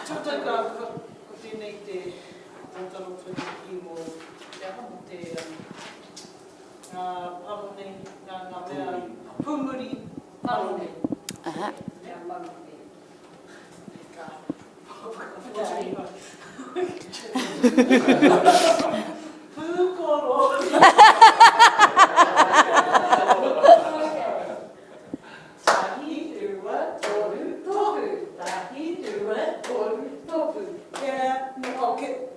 Tūtaka ko tēnei te tōtaro wheniki mō te aha mo te panoni, ngā mea Pūmuri panoni. Aha. Mea panoni. Ka pūkoro. Tahi, rua, toru, tohu. Tahi, rua, toru, tohu.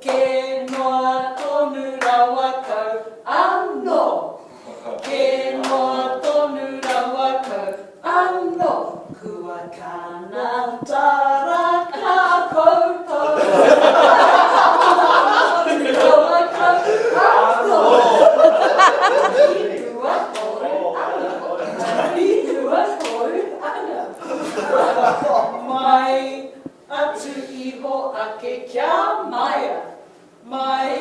Ke noa tonu rawa kau anō. Ke noa tonu rawa kau anō. Kua kana taraka koutou. Rawa kau anō. Tahi, rua, toru, ana. Tahi, rua, toru, ana. Mai atu iho ake kia maia. Mai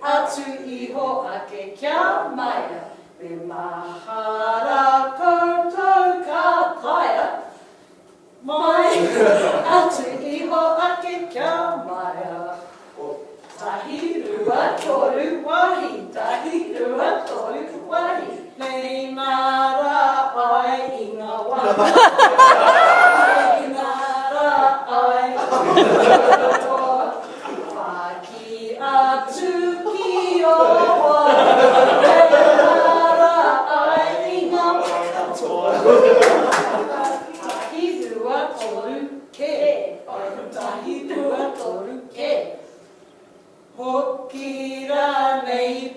atu iho ake kia maia. Me mahara koutou ka taia. Mai atu iho ake kia maia. Tahi rua toru wahi. Tahi rua toru wahi. Nei nara ai i ngā wā. Whaki atu ki o wā, nara ai i ngā wakatoa. Tahi rua toru ke, tahi rua toru ke. Hokira nei